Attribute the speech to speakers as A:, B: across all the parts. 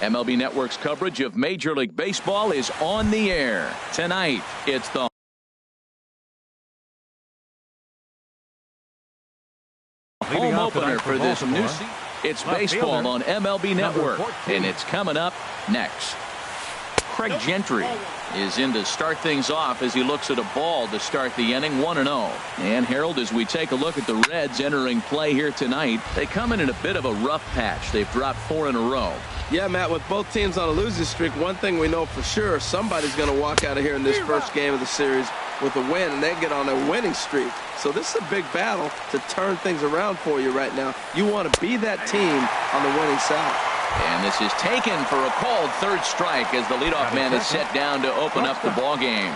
A: MLB Network's coverage of Major League Baseball is on the air. Tonight, it's the home opener for this new season. It's baseball on MLB Network, and it's coming up next. Craig Gentry is in to start things off as he looks at a ball to start the inning, 1-0. And Harold, as we take a look at the Reds entering play here tonight, they come in a bit of a rough patch. They've dropped 4 in a row.
B: Yeah, Matt, with both teams on a losing streak, one thing we know for sure, somebody's going to walk out of here in this first game of the series with a win, and they get on a winning streak. So this is a big battle to turn things around for you right now. You want to be that team on the winning side.
A: And this is taken for a called third strike as the leadoff man is set down to open up the ball game.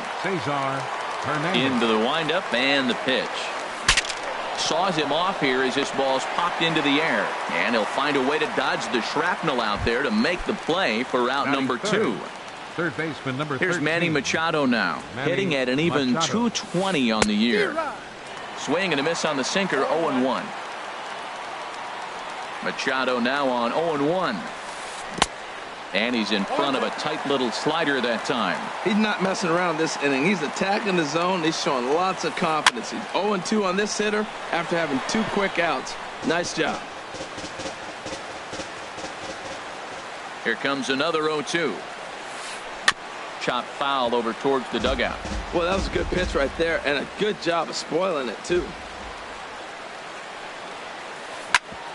A: Into the windup and the pitch. Saws him off here as this ball's popped into the air. And he'll find a way to dodge the shrapnel out there to make the play for out number 2.
C: Third baseman number 13.
A: Here's Manny Machado now, hitting at an even 220 on the year. Swing and a miss on the sinker, 0-1. Machado now on 0-1. And he's in front of a tight little slider that time.
B: He's not messing around this inning. He's attacking the zone. He's showing lots of confidence. He's 0-2 on this hitter after having 2 quick outs. Nice job.
A: Here comes another 0-2. Chopped foul over towards the dugout.
B: Well, that was a good pitch right there, and a good job of spoiling it, too.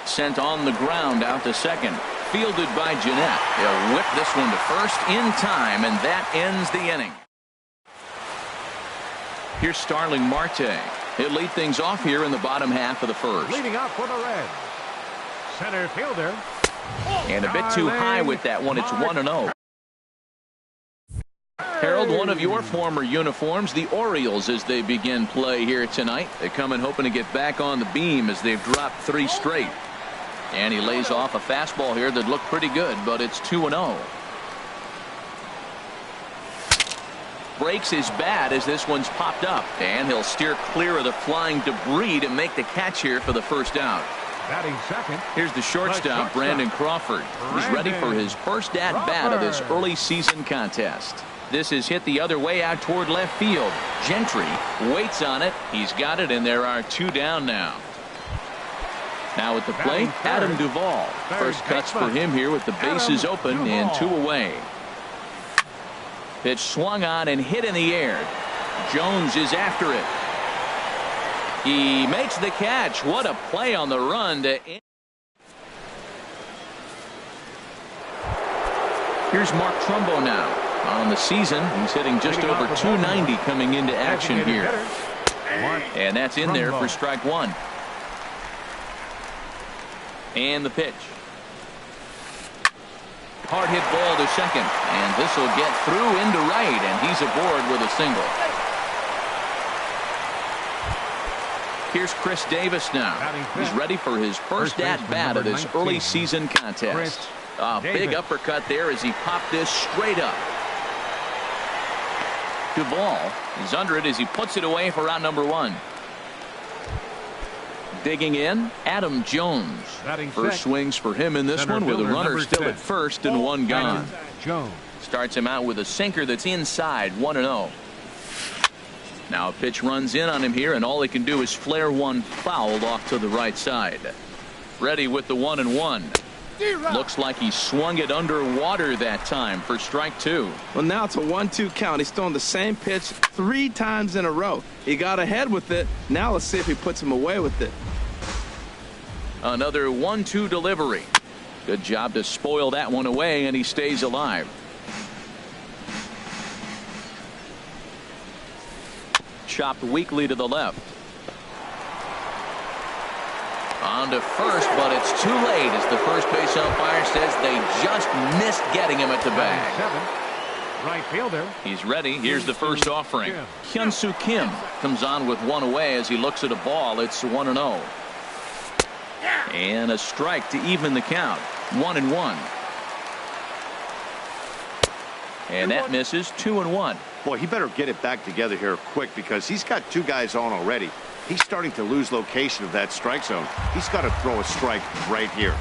A: Sent on the ground out to second. Fielded by Jeanette. He'll whip this one to first in time, and that ends the inning. Here's Starling Marte. He'll lead things off here in the bottom half of the first.
C: Leading up for the Reds, center fielder.
A: And a bit too high with that one. It's 1-0. Harold, one of your former uniforms, the Orioles, as they begin play here tonight. They come in hoping to get back on the beam as they've dropped 3 straight. And he lays off a fastball here that looked pretty good, but it's 2-0. Breaks his bat as this one's popped up, and he'll steer clear of the flying debris to make the catch here for the first out.
C: Batting second.
A: Here's the shortstop, Brandon Crawford. He's ready for his first at-bat of this early season contest. This is hit the other way out toward left field. Gentry waits on it. He's got it, and there are 2 down now. Now at the plate, Adam Duvall. First cuts for him here with the bases open and 2 away. Pitch swung on and hit in the air. Jones is after it. He makes the catch. What a play on the run to end. Here's Mark Trumbo now. On the season, he's hitting just over 290 coming into action here. And that's in there for strike 1. And the pitch. Hard hit ball to second. And this will get through into right. And he's aboard with a single. Here's Chris Davis now. He's ready for his first at-bat of this early season contest. A big uppercut there as he popped this straight up. Duvall is under it as he puts it away for out number 1. Digging in, Adam Jones. First swings for him in this one with a runner still at first and 1 gone. Starts him out with a sinker that's inside, 1-0. Now a pitch runs in on him here, and all he can do is flare one foul off to the right side. Ready with the 1-1. Looks like he swung it underwater that time for strike 2.
B: Well, now it's a 1-2 count. He's throwing the same pitch 3 times in a row. He got ahead with it. Now let's see if he puts him away with it.
A: Another 1-2 delivery. Good job to spoil that one away, and he stays alive. Chopped weakly to the left. On to first, but it's too late as the first base umpire says they just missed getting him at the bag.
C: Right fielder.
A: He's ready. Here's the first offering. Hyun-Soo Kim comes on with 1 away as he looks at a ball. It's 1-0. And a strike to even the count. 1-1. And that misses. 2-1.
D: Boy, he better get it back together here quick because he's got 2 guys on already. He's starting to lose location of that strike zone. He's got to throw a strike right here.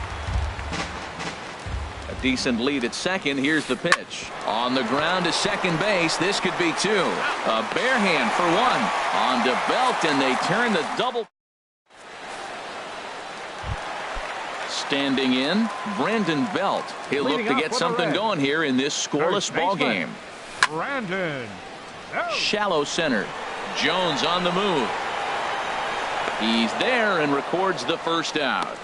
A: Decent lead at second. Here's the pitch. On the ground to second base. This could be two. A bare hand for one. On to Belt, and they turn the double. Standing in, Brandon Belt. He'll look to get something going here in this scoreless ball game.
C: Brandon.
A: Shallow center. Jones on the move. He's there and records the first out.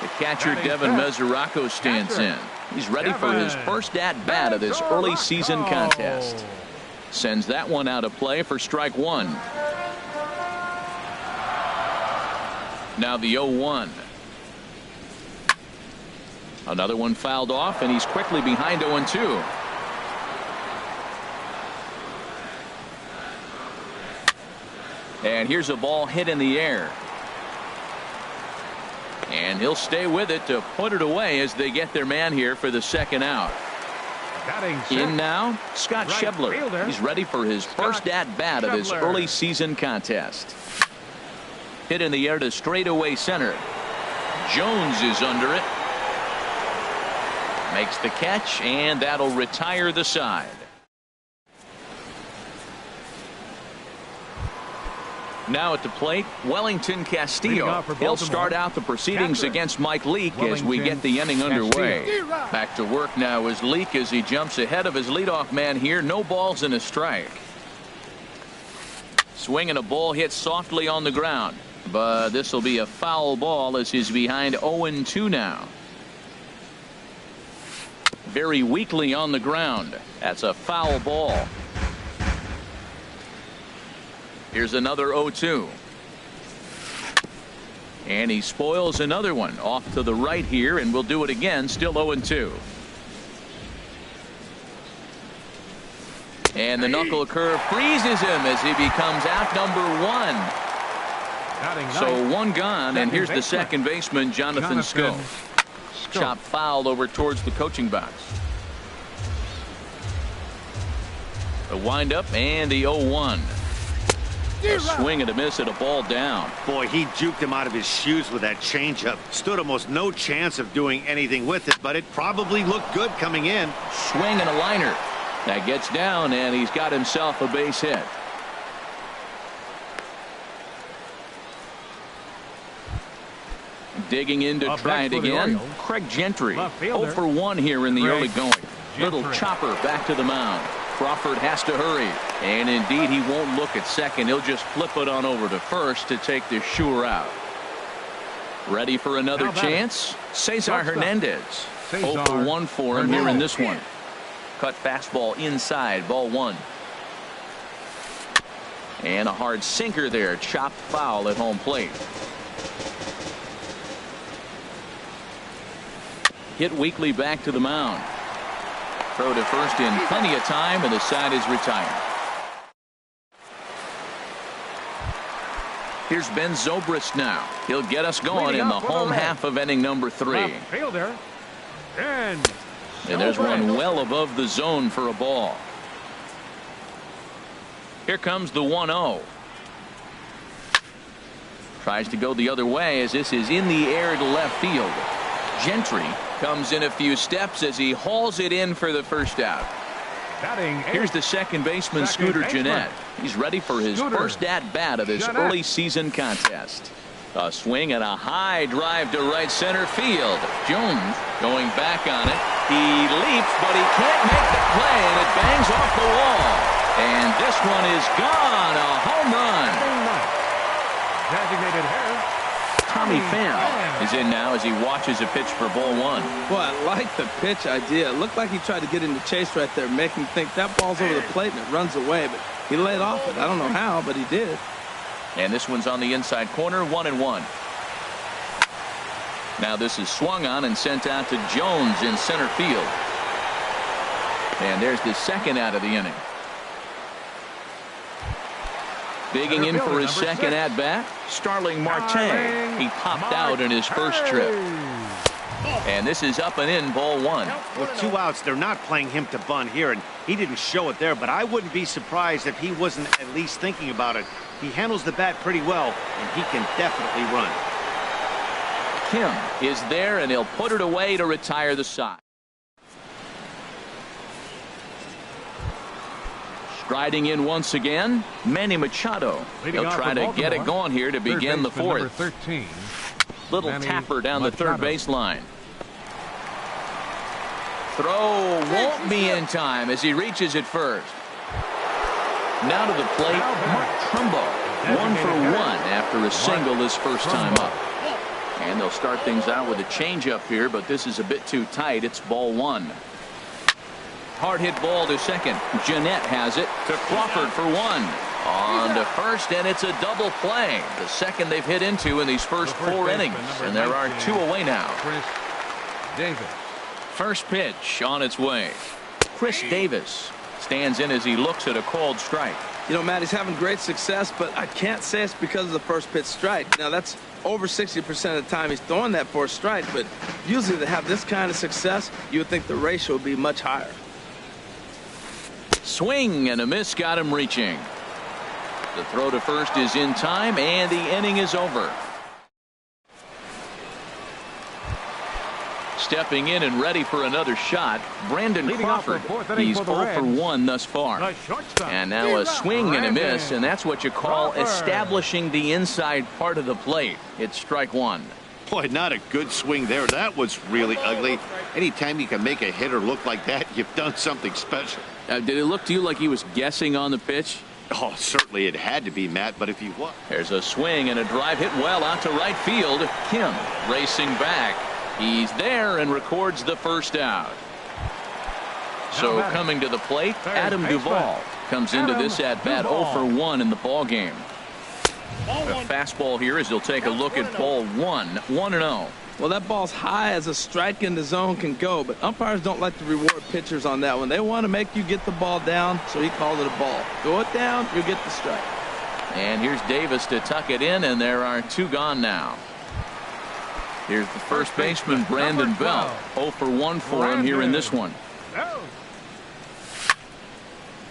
A: The catcher Devin Mesoraco stands in. He's ready for his first at-bat of this early season contest. Sends that one out of play for strike one. Now the 0-1. Another one fouled off, and he's quickly behind 0-2. And here's a ball hit in the air. And he'll stay with it to put it away as they get their man here for the second out. In now, Scott Schebler. He's ready for his first at-bat of this early season contest. Hit in the air to straightaway center. Jones is under it. Makes the catch, and that'll retire the side. Now at the plate, Wellington Castillo. He'll start out the proceedings against Mike Leake as we get the inning underway. Back to work now is Leake as he jumps ahead of his leadoff man here. No balls and a strike. Swing and a ball hit softly on the ground. But this will be a foul ball as he's behind 0-2 now. Very weakly on the ground. That's a foul ball. Here's another 0-2. And he spoils another one off to the right here, and we'll do it again. Still 0-2. And the knuckle curve freezes him as he becomes out number one. So one gone, and here's the second baseman, Jonathan Schoop. Chop fouled over towards the coaching box. The windup and the 0-1. A swing and a miss and a ball down.
D: Boy, he juked him out of his shoes with that changeup. Stood almost no chance of doing anything with it, but it probably looked good coming in.
A: Swing and a liner. That gets down, and he's got himself a base hit. Digging in to try it again. Craig Gentry. 0 for 1 here in the early going. Little chopper back to the mound. Crawford has to hurry, and indeed he won't look at second. He'll just flip it on over to first to take the sure out. Ready for another chance? Cesar Hernandez. 0 for 1 for him here in this one. Cut fastball inside, ball one. And a hard sinker there, chopped foul at home plate. Hit weakly back to the mound. Throw to first in plenty of time, and the side is retired. Here's Ben Zobrist now. He'll get us going in the home half of inning number 3. And there's one well above the zone for a ball. Here comes the 1-0. Tries to go the other way as this is in the air to left field. Gentry comes in a few steps as he hauls it in for the first out. Here's the second baseman, Scooter Gennett. He's ready for his first at-bat of this early season contest. A swing and a high drive to right center field. Jones going back on it. He leaps, but he can't make the play, and it bangs off the wall. And this one is gone. A home run.
C: Designated hitter
A: Tommy Pham is in now as he watches a pitch for ball one.
B: Well, I like the pitch idea. It looked like he tried to get into chase right there, make him think that ball's over the plate and it runs away, but he laid off it. I don't know how, but he did.
A: And this one's on the inside corner, 1-1. Now this is swung on and sent out to Jones in center field. And there's the second out of the inning. Digging in for his second at-bat, Starling Marte. He popped out in his first trip. And this is up and in, ball one.
D: With 2 outs, they're not playing him to bunt here, and he didn't show it there, but I wouldn't be surprised if he wasn't at least thinking about it. He handles the bat pretty well, and he can definitely run.
A: Kim is there, and he'll put it away to retire the side. Striding in once again, Manny Machado. He'll try to get it going here to begin the fourth.
C: 13.
A: Little
C: Manny
A: tapper down the
C: Machado.
A: third baseline. Throw won't be in time as he reaches it first. Now to the plate, Mark Trumbo. 1 for 1 after a single his first time up. And they'll start things out with a changeup here, but this is a bit too tight. It's ball 1. Hard hit ball to second. Jeanette has it to Crawford for 1. On to first, and it's a double play. The second they've hit into in these first 4 innings. And there are 2 away now.
C: Chris Davis.
A: First pitch on its way. Chris Davis stands in as he looks at a called strike.
B: You know, Matt, he's having great success, but I can't say it's because of the first pitch strike. Now, that's over 60% of the time he's throwing that for a strike, but usually to have this kind of success, you would think the ratio would be much higher.
A: Swing and a miss got him reaching. The throw to first is in time, and the inning is over. Stepping in and ready for another shot, Brandon
C: Leading off the
A: Crawford.
C: fourth inning
A: He's
C: for
A: 0
C: the
A: for
C: Reds.
A: 1 thus far.
C: The shortstop.
A: And now a swing and a miss,
C: Brandon
A: and that's what you call
C: Crawford.
A: establishing the inside part of the plate. It's strike 1.
D: Boy, not a good swing there. That was really ugly. Anytime you can make a hitter look like that, you've done something special.
A: Did it look to you like he was guessing on the pitch?
D: Oh, certainly it had to be, Matt, but if he was.
A: There's a swing and a drive hit well out to right field. Kim racing back. He's there and records the first out. So
C: batting.
A: coming to the plate,
C: Third
A: Adam
C: baseman.
A: Duvall comes into
C: Adam
A: this at bat
C: Duvall.
A: 0 for 1 in the ball game. A fastball here as he'll take a look at ball 1, 1-0.
B: Well, that ball's high as a strike in the zone can go, but umpires don't like to reward pitchers on that one. They want to make you get the ball down, so he called it a ball. Go it down, you get the strike.
A: And here's Davis to tuck it in, and there are 2 gone now. Here's the first baseman, Brandon
C: number
A: Belt. 0 for 1 for him here in this one.
C: Oh.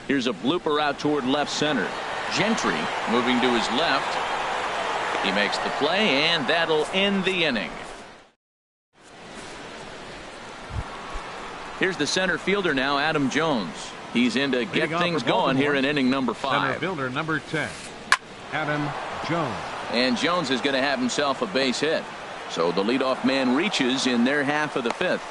A: Here's a blooper out toward left center. Gentry moving to his left. He makes the play, and that'll end the inning. Here's the center fielder now, Adam Jones. He's in to get
C: Leading off
A: things
C: for
A: going here
C: Baltimore,
A: in inning number
C: Center
A: 5.
C: fielder number 10, Adam Jones.
A: And Jones is going to have himself a base hit. So the leadoff man reaches in their half of the 5th.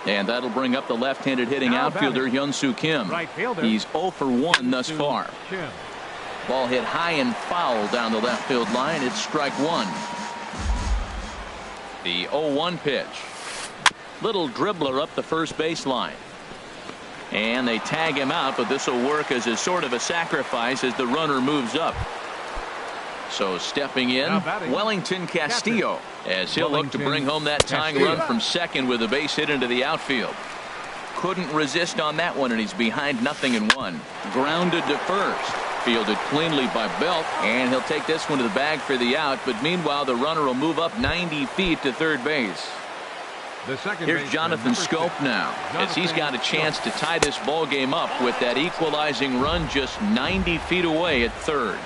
A: And that'll bring up the left-handed hitting
C: Now
A: outfielder Hyun-Soo Kim.
C: Right fielder.
A: He's 0 for 1 thus far.
C: Kim.
A: Ball hit high and foul down the left field line. It's strike 1. The 0-1 pitch. Little dribbler up the first baseline. And they tag him out, but this will work as a sort of a sacrifice as the runner moves up. So stepping in,
C: Now batting,
A: Wellington Castillo, as he'll look to bring home that tying
C: Castillo.
A: run from second with a base hit into the outfield. Couldn't resist on that one, and he's behind 0-1. Grounded to first. Fielded cleanly by Belt, and he'll take this one to the bag for the out, but meanwhile the runner will move up 90 feet to third base.
C: The second
A: Here's
C: baseman,
A: Jonathan
C: number
A: Scope
C: 6.
A: now, as he's got a chance to tie this ball game up with that equalizing run just 90 feet away at third.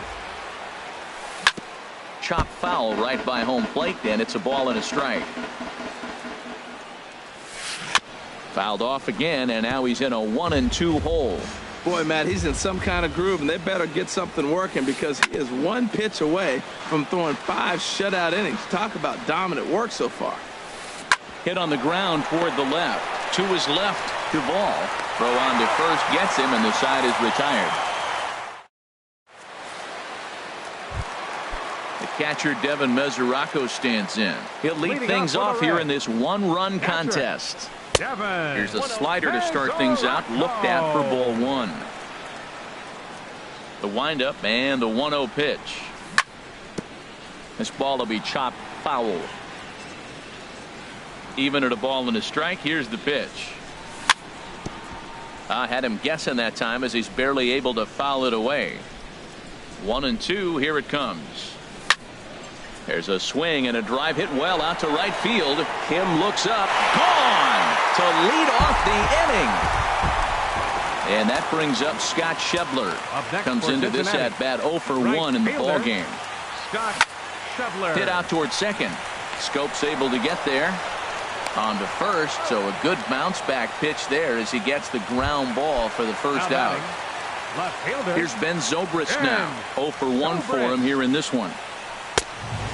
A: Chop foul right by home plate, and it's a ball and a strike. Fouled off again, and now he's in a 1-2 hole.
B: Boy, Matt, he's in some kind of groove, and they better get something working because he is 1 pitch away from throwing 5 shutout innings. Talk about dominant work so far.
A: Hit on the ground toward the left. To his left, Duvall. Throw on to first gets him, and the side is retired. The catcher, Devin Mesoraco, stands in. He'll lead
C: Leading
A: things
C: off for
A: off
C: the
A: here
C: Reds.
A: in this one-run
C: Catcher.
A: contest.
C: Devin.
A: Here's a slider to start things out. Looked at for ball 1. The windup and the 1-0 pitch. This ball will be chopped foul. Even at a ball and a strike. Here's the pitch. I had him guessing that time as he's barely able to foul it away. 1-2. Here it comes. There's a swing and a drive hit well out to right field. Kim looks up. Gone to lead off the inning. And that brings up Scott Schebler.
C: Up next
A: Comes
C: for
A: into this
C: Cincinnati.
A: at bat 0 for
C: Right
A: 1 in the
C: fielder,
A: ball game.
C: Scott
A: Hit out towards second. Scope's able to get there. On to first, so a good bounce back pitch there as he gets the ground ball for the first out. Here's Ben Zobrist now. 0 for 1 for him here in this one.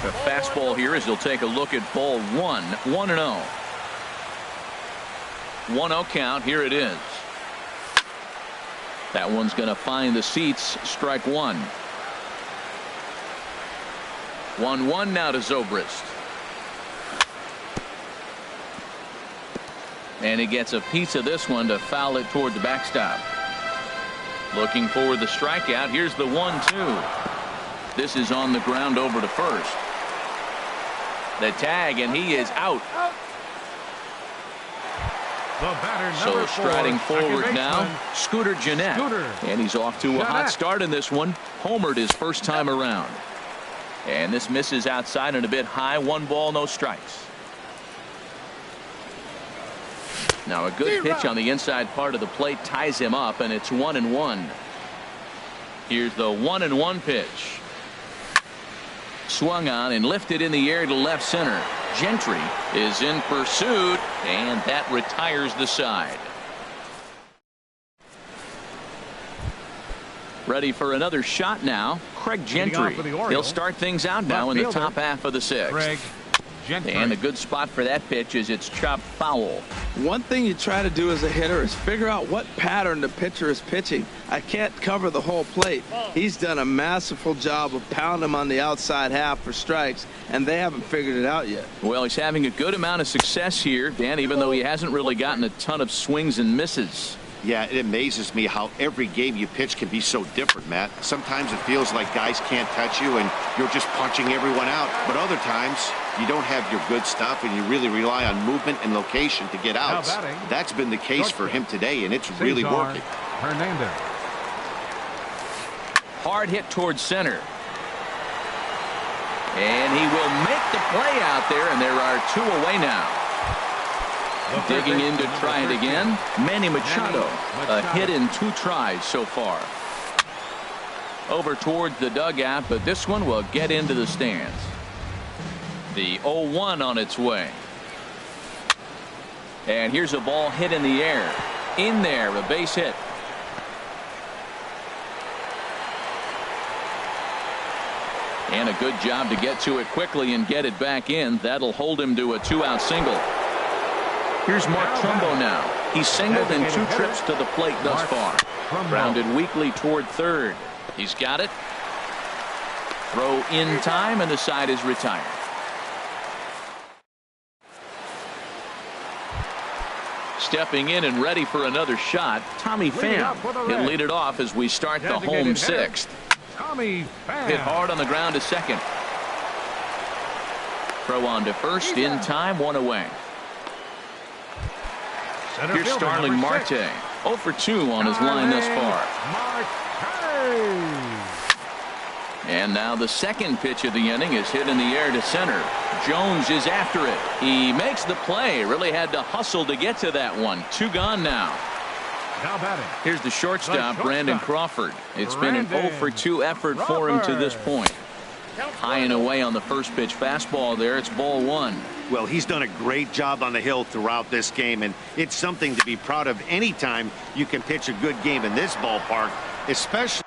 A: The fastball here as he'll take a look at ball 1. 1-0. 1-0 count. Here it is. That one's going to find the seats. Strike one. 1-1 now to Zobrist. And he gets a piece of this one to foul it toward the backstop. Looking for the strikeout. Here's the 1-2. This is on the ground over to first. The tag, and he is out. So striding forward now, Scooter Gennett. And he's off to a hot start in this one. Homered his first time around. And this misses outside and a bit high. 1 ball, no strikes. Now a good pitch on the inside part of the plate ties him up, and it's 1-1. Here's the 1-1 pitch. Swung on and lifted in the air to left center. Gentry is in pursuit, and that retires the side. Ready for another shot now. Craig Gentry. He'll start things out now in the top half of the 6th. And a good spot for that pitch is it's chopped foul.
B: One thing you try to do as a hitter is figure out what pattern the pitcher is pitching. I can't cover the whole plate. He's done a masterful job of pounding him on the outside half for strikes, and they haven't figured it out yet.
A: Well, he's having a good amount of success here, Dan, even though he hasn't really gotten a ton of swings and misses.
D: Yeah, it amazes me how every game you pitch can be so different, Matt. Sometimes it feels like guys can't touch you and you're just punching everyone out. But other times, you don't have your good stuff and you really rely on movement and location to get outs. That's been the case for him today, and it's really working.
A: Hard hit towards center. And he will make the play out there, and there are 2 away now. Digging in to try it again, Manny Machado. A hit in 2 tries so far. Over towards the dugout, but this one will get into the stands. The 0-1 on its way. And here's a ball hit in the air. In there, a base hit. And a good job to get to it quickly and get it back in. That'll hold him to a 2-out single. Here's Mark Trumbo now. He's singled in 2 trips to the plate thus far. Grounded weakly toward third. He's got it. Throw in time, and the side is retired. Stepping in and ready for another shot, Tommy Pham. He'll lead it off as we start the home 6th. Hit hard on the ground to second. Throw on to first in time, 1 away. Here's Starling Marte. 0 for 2 on his line thus far. And now the second pitch of the inning is hit in the air to center. Jones is after it. He makes the play. Really had to hustle to get to that one. 2 gone now. Here's the shortstop, Brandon Crawford. It's been an 0 for 2 effort for him to this point. High and away on the first pitch fastball there. It's ball 1.
D: Well, he's done a great job on the hill throughout this game, and it's something to be proud of anytime you can pitch a good game in this ballpark, especially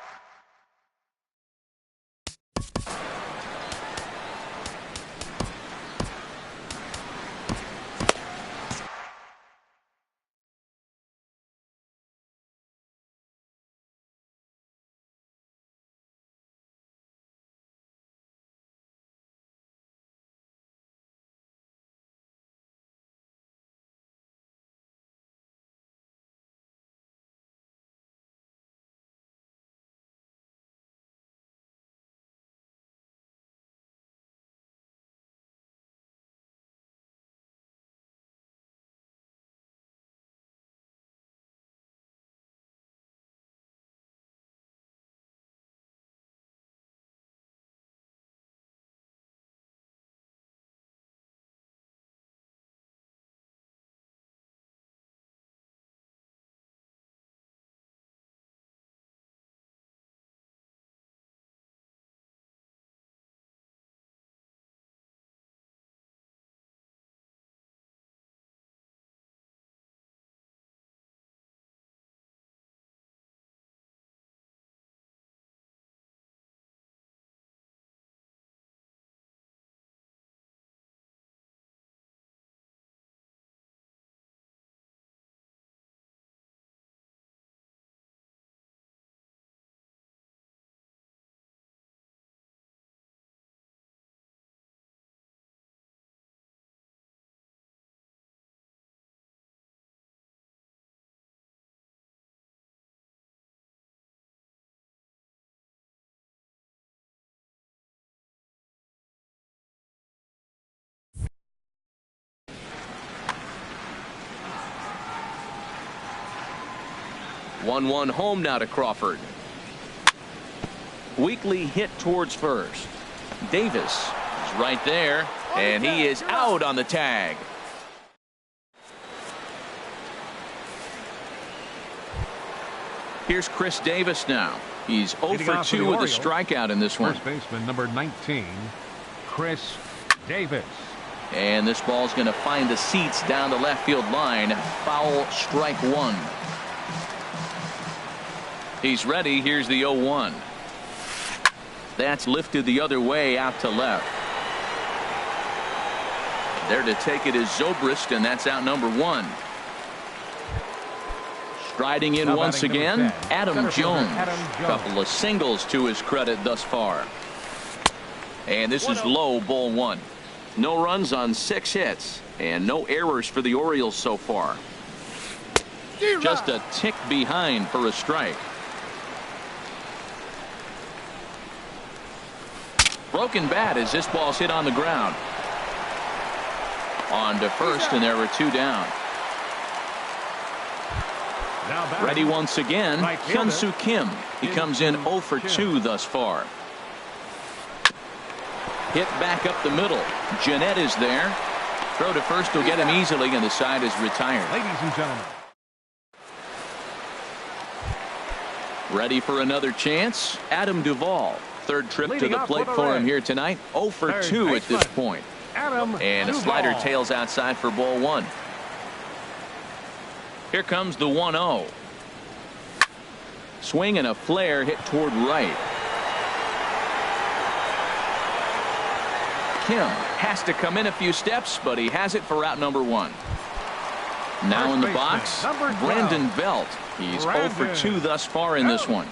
A: 1-1 home now to Crawford. Weekly hit towards first. Davis is right there, and he is out on the tag. Here's Chris Davis now. He's 0 for 2 with a strikeout in this one.
C: First baseman number 19, Chris Davis.
A: And this ball's going to find the seats down the left field line. Foul, strike one. He's ready. Here's the 0-1. That's lifted the other way out to left. There to take it is Zobrist, and that's out number 1. Striding in once again, Adam Jones. Couple of singles to his credit thus far. And this is low, ball 1. No runs on 6 hits, and no errors for the Orioles so far. Just a tick behind for a strike. Broken bat as this ball's hit on the ground. On to first, and there were 2 down. Ready once again, Hyun-Soo Kim. He comes in 0 for 2 thus far. Hit back up the middle. Jeanette is there. Throw to first will get him easily, and the side is retired.
C: Ladies and gentlemen.
A: Ready for another chance, Adam Duvall. Third trip to the plate for him here tonight. 0 for 2 at this point. And a slider tails outside for ball 1. Here comes the 1-0. Swing and a flare hit toward right. Kim has to come in a few steps, but he has it for out number 1. Now in the box, Brandon Belt. He's 0 for 2 thus far in this one.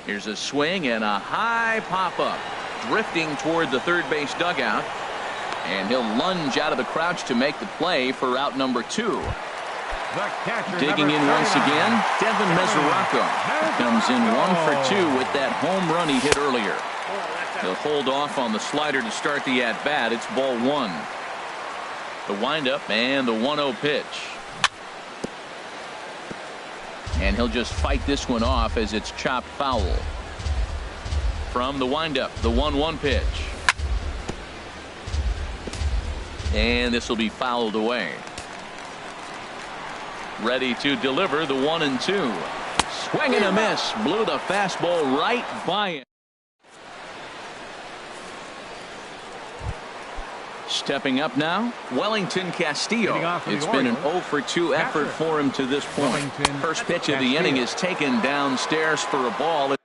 A: Here's a swing and a high pop-up. Drifting toward the third base dugout. And he'll lunge out of the crouch to make the play for out number 2. Digging in once again, Devin Mesoraco. Comes in 1 for 2 with that home run he hit earlier. He'll hold off on the slider to start the at-bat. It's ball 1. The windup and the 1-0 pitch. And he'll just fight this one off as it's chopped foul. From the windup, the 1-1 pitch. And this will be fouled away. Ready to deliver the 1-2. Swing and a miss. Blew the fastball right by it. Stepping up now, Wellington Castillo. It's been an 0 for 2 effort for him to this point. First pitch of the inning is taken downstairs for a ball.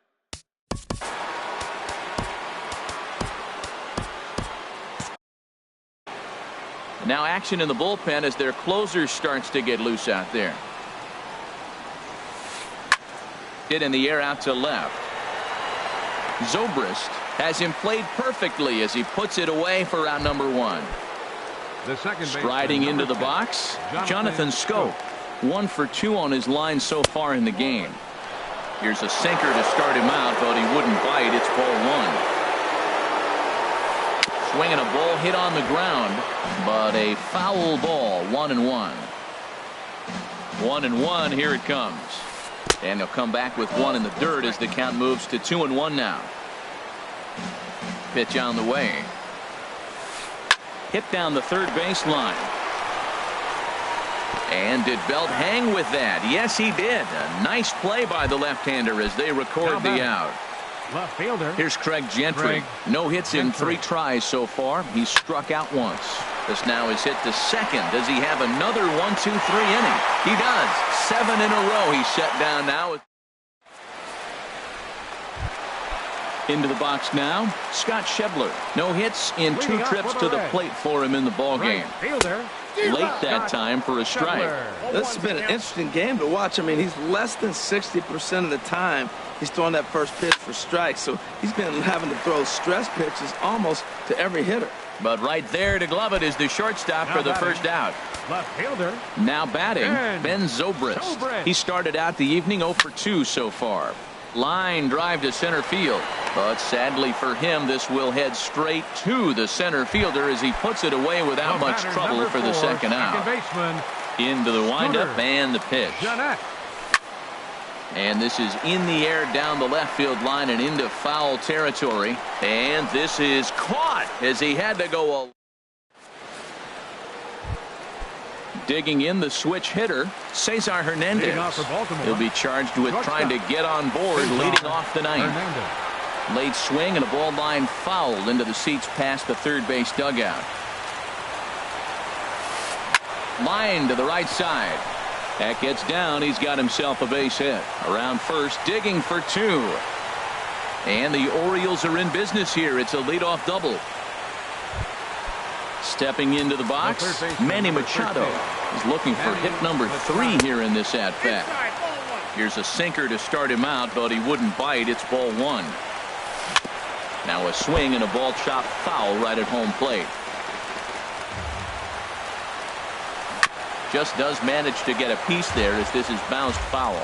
A: Now action in the bullpen as their closer starts to get loose out there. Hit in the air out to left. Zobrist has him played perfectly as he puts it away for out number 1. Striding into the box, Jonathan Scope. 1 for 2 on his line so far in the game. Here's a sinker to start him out, but he wouldn't bite. It's ball 1. Swinging a ball hit on the ground, but a foul ball. 1-1. 1-1. Here it comes. And he'll come back with 1 in the dirt as the count moves to 2-1 now. Pitch on the way. Hit down the third baseline. And did Belt hang with that? Yes, he did. A nice play by the left-hander as they record the out.
C: Left fielder.
A: Here's Craig Gentry. No hits in 3 tries so far. He's struck out once. This now is hit to second. Does he have another 1-2-3 inning? He does. 7 in a row. He's shut down now. Into the box now, Scott Schebler. No hits in 2 trips to the plate for him in the ballgame. Late that time for a strike.
B: This has been an interesting game to watch. I mean, he's less than 60% of the time he's throwing that first pitch for strikes. So he's been having to throw stress pitches almost to every hitter.
A: But right there to glove it is the shortstop for the first out.
C: Left fielder.
A: Now batting, Ben Zobrist. He started out the evening 0 for 2 so far. Line drive to center field. But sadly for him, this will head straight to the center fielder as he puts it away without much trouble for the second out. Into the windup and the pitch. And this is in the air down the left field line and into foul territory. And this is caught as he had to go. Digging in the switch hitter, Cesar Hernandez. He'll be charged with trying to get on board, leading off the ninth. Late swing and a ball line foul into the seats past the third base dugout. Line to the right side. That gets down. He's got himself a base hit. Around first, digging for two. And the Orioles are in business here. It's a leadoff double. Stepping into the box, Manny Machado is looking for hit number 3 here in this at-bat. Here's a sinker to start him out, but he wouldn't bite. It's ball 1. Now a swing and a ball chopped foul right at home plate. Just does manage to get a piece there as this is bounced foul.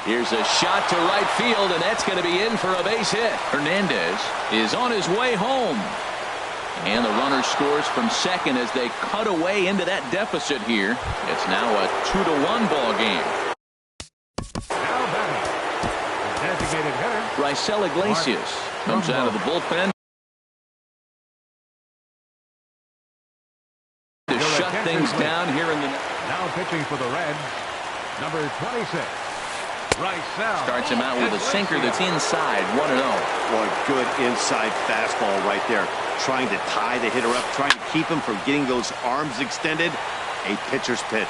A: Here's a shot to right field, and that's going to be in for a base hit. Hernandez is on his way home. And the runner scores from second as they cut away into that deficit here. It's now a 2-1 ball game.
C: Now batting, designated hitter.
A: Raisel Iglesias comes out of the bullpen to shut things down here in the.
C: Now pitching for the Reds, number 26. Raisel.
A: Starts him out with a sinker that's inside, 1-0.
D: Boy, good inside fastball right there. Trying to tie the hitter up, trying to keep him from getting those arms extended. A pitcher's pitch.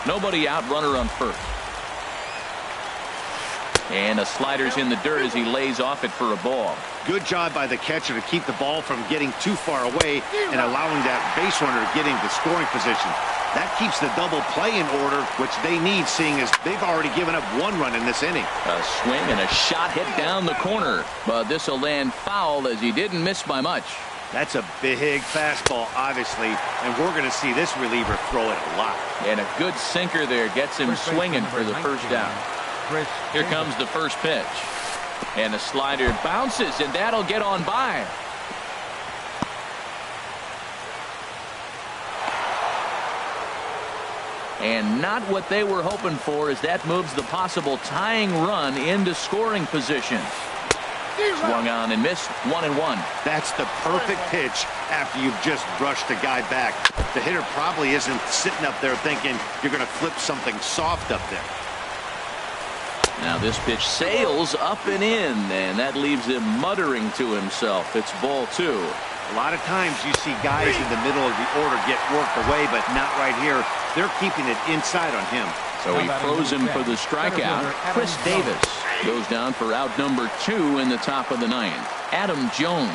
A: Nobody out, runner on first. And a slider's in the dirt as he lays off it for a ball.
D: Good job by the catcher to keep the ball from getting too far away and allowing that base runner to get into scoring position. That keeps the double play in order, which they need, seeing as they've already given up 1 run in this inning.
A: A swing and a shot hit down the corner, but this will land foul as he didn't miss by much.
D: That's a big fastball, obviously, and we're going to see this reliever throw it a lot.
A: And a good sinker there gets him swinging for the first down. Here comes the first pitch. And a slider bounces, and that'll get on by. And not what they were hoping for, as that moves the possible tying run into scoring position. Swung on and missed, 1-1.
D: That's the perfect pitch after you've just brushed the guy back. The hitter probably isn't sitting up there thinking you're going to flip something soft up there.
A: Now this pitch sails up and in, and that leaves him muttering to himself. It's ball 2.
D: A lot of times you see guys in the middle of the order get worked away, but not right here. They're keeping it inside on him.
A: So he throws him for the strikeout. Chris Davis goes down for out number 2 in the top of the 9th. Adam Jones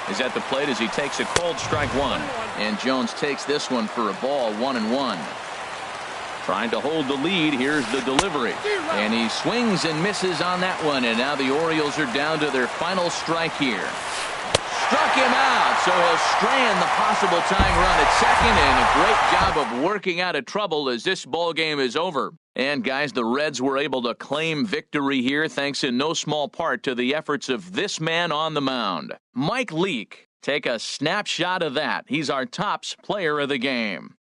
A: is at the plate as he takes a called strike 1. And Jones takes this one for a ball, 1-1. Trying to hold the lead. Here's the delivery. And he swings and misses on that one. And now the Orioles are down to their final strike here. Struck him out, so he'll strand the possible tying run at second, and a great job of working out of trouble as this ball game is over. And guys, the Reds were able to claim victory here thanks in no small part to the efforts of this man on the mound. Mike Leake. Take a snapshot of that. He's our tops player of the game.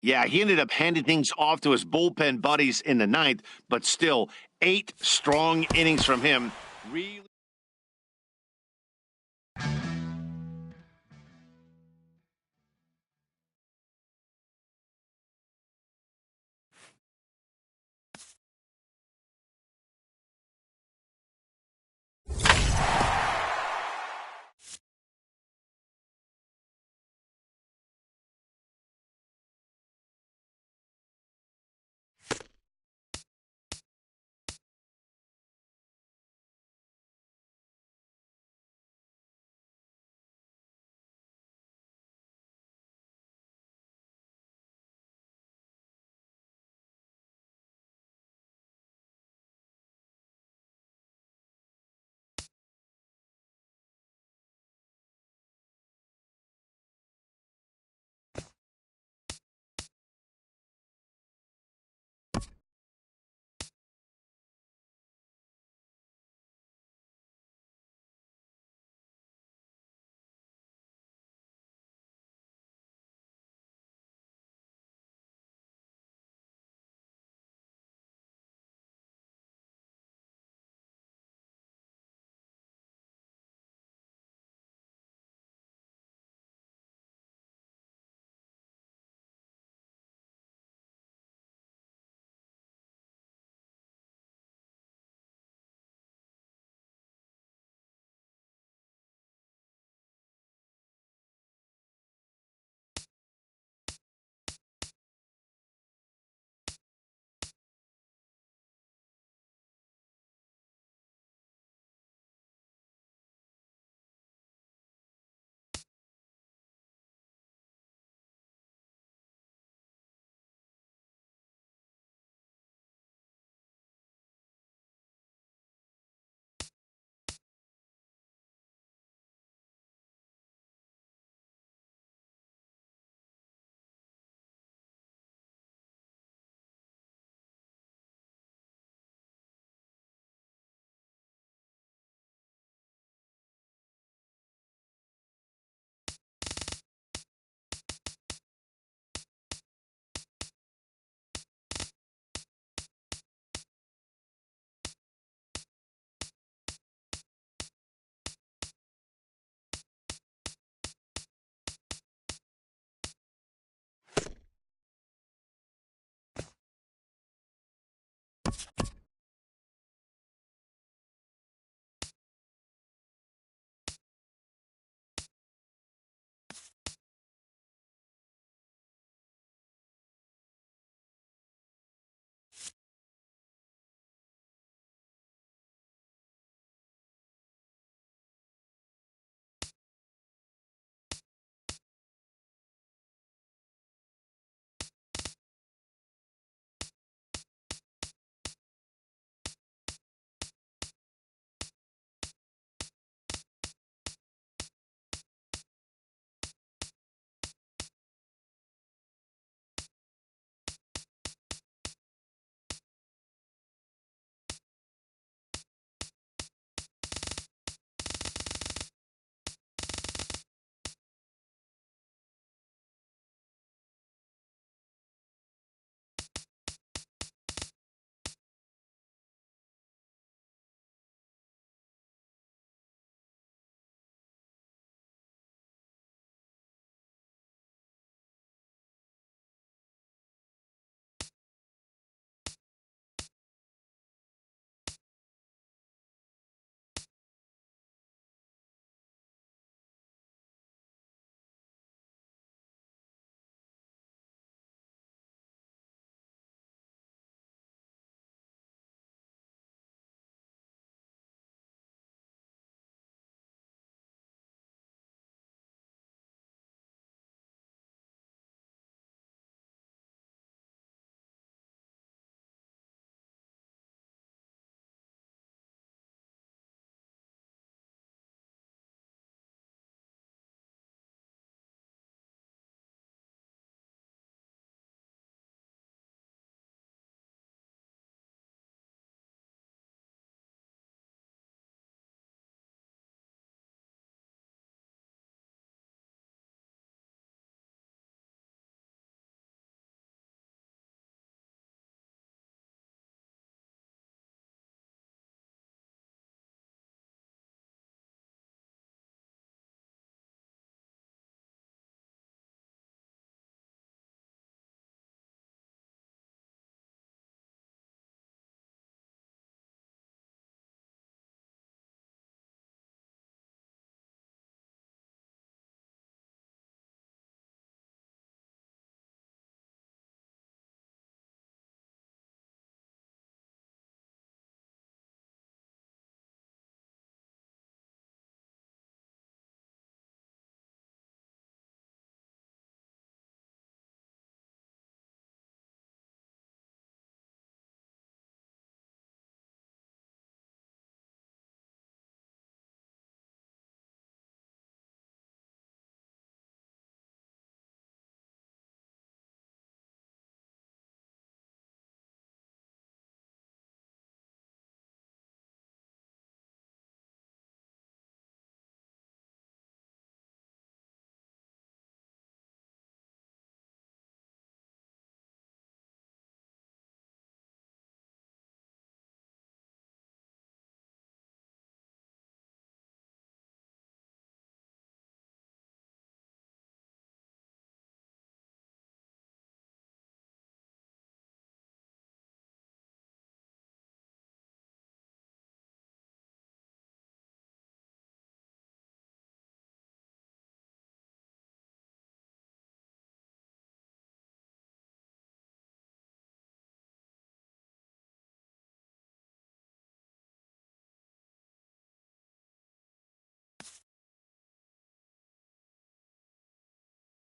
D: Yeah, he ended up handing things off to his bullpen buddies in the 9th, but still 8 strong innings from him. Really